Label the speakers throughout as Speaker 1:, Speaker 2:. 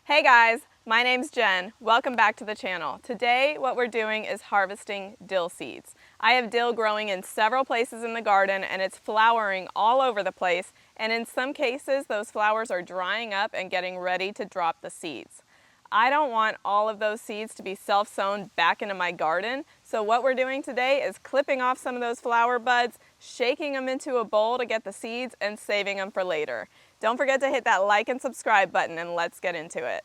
Speaker 1: Hey guys, my name's Jen. Welcome back to the channel. Today what we're doing is harvesting dill seeds. I have dill growing in several places in the garden and it's flowering all over the place, and in some cases those flowers are drying up and getting ready to drop the seeds. I don't want all of those seeds to be self-sown back into my garden, so what we're doing today is clipping off some of those flower buds, shaking them into a bowl to get the seeds, and saving them for later. Don't forget to hit that like and subscribe button, and let's get into it.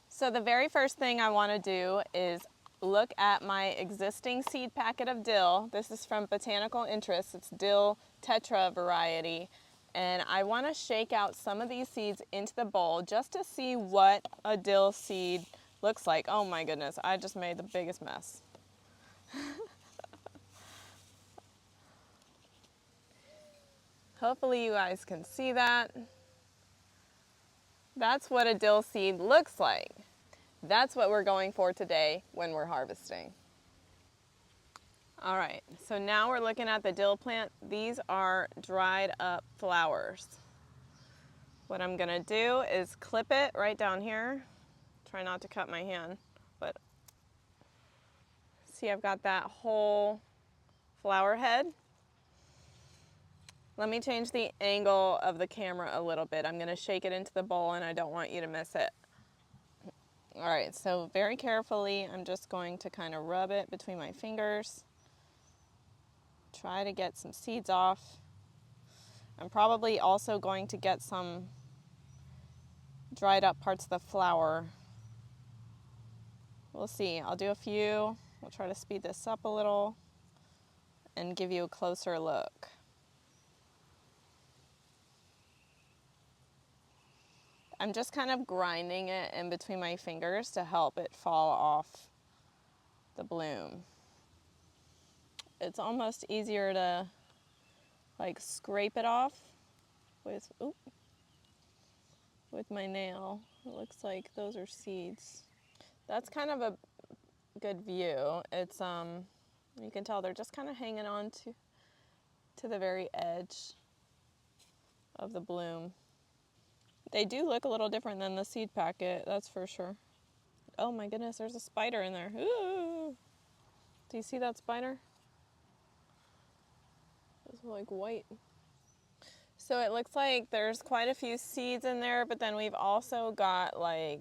Speaker 1: So the very first thing I want to do is look at my existing seed packet of dill. This is from Botanical Interest. It's Dill Tetra variety. And I want to shake out some of these seeds into the bowl just to see what a dill seed looks like. Oh my goodness, I just made the biggest mess. Hopefully you guys can see that. That's what a dill seed looks like. That's what we're going for today when we're harvesting. All right, so now we're looking at the dill plant. These are dried up flowers. What I'm gonna do is clip it right down here. Try not to cut my hand, but see, I've got that whole flower head. Let me change the angle of the camera a little bit. I'm gonna shake it into the bowl and I don't want you to miss it. All right, so very carefully, I'm just going to kind of rub it between my fingers. Try to get some seeds off. I'm probably also going to get some dried up parts of the flower. We'll see. I'll do a few. We'll try to speed this up a little and give you a closer look. I'm just kind of grinding it in between my fingers to help it fall off the bloom. It's almost easier to like scrape it off with my nail. It looks like those are seeds. That's kind of a good view. It's you can tell they're just kind of hanging on to the very edge of the bloom. They do look a little different than the seed packet, that's for sure. Oh my goodness, there's a spider in there. Ooh. Do you see that spider? It's like white. So it looks like there's quite a few seeds in there, but then we've also got like,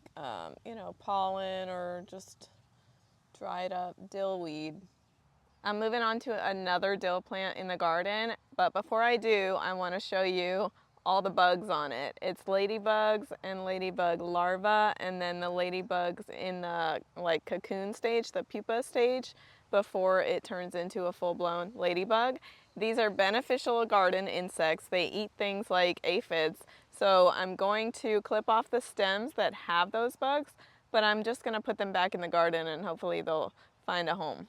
Speaker 1: pollen or just dried up dill weed. I'm moving on to another dill plant in the garden, but before I do, I want to show you all the bugs on it. It's ladybugs and ladybug larvae, and then the ladybugs in the like cocoon stage, the pupa stage, before it turns into a full-blown ladybug. These are beneficial garden insects. They eat things like aphids. So I'm going to clip off the stems that have those bugs, but I'm just going to put them back in the garden and hopefully they'll find a home.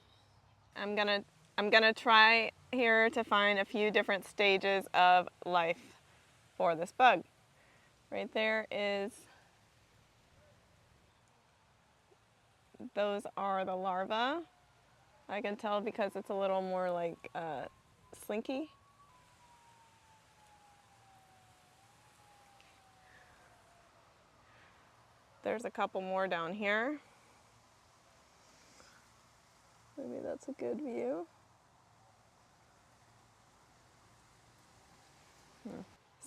Speaker 1: I'm gonna try here to find a few different stages of life for this bug. Right there is, those are the larvae. I can tell because it's a little more like slinky. There's a couple more down here. Maybe that's a good view.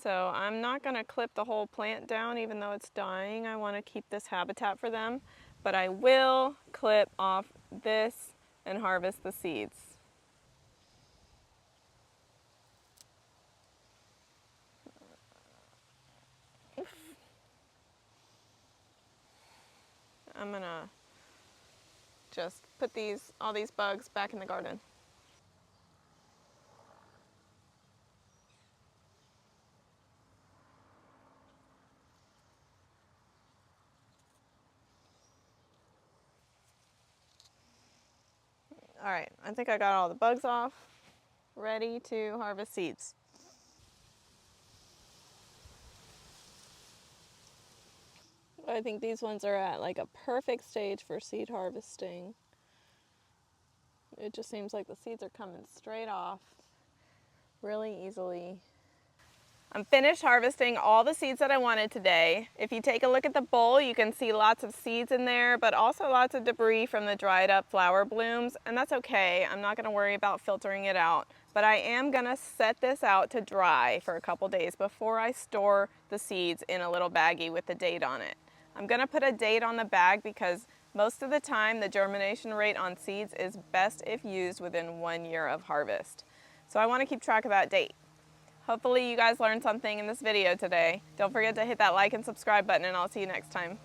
Speaker 1: So I'm not going to clip the whole plant down even though it's dying. I want to keep this habitat for them, but I will clip off this and harvest the seeds. I'm going to just put all these bugs back in the garden. All right, I think I got all the bugs off, ready to harvest seeds. I think these ones are at like a perfect stage for seed harvesting. It just seems like the seeds are coming straight off really easily. I'm finished harvesting all the seeds that I wanted today. If you take a look at the bowl, you can see lots of seeds in there, but also lots of debris from the dried up flower blooms, and that's okay. I'm not gonna worry about filtering it out, but I am gonna set this out to dry for a couple days before I store the seeds in a little baggie with the date on it. I'm gonna put a date on the bag because most of the time the germination rate on seeds is best if used within 1 year of harvest. So I wanna keep track of that date. Hopefully you guys learned something in this video today. Don't forget to hit that like and subscribe button, and I'll see you next time.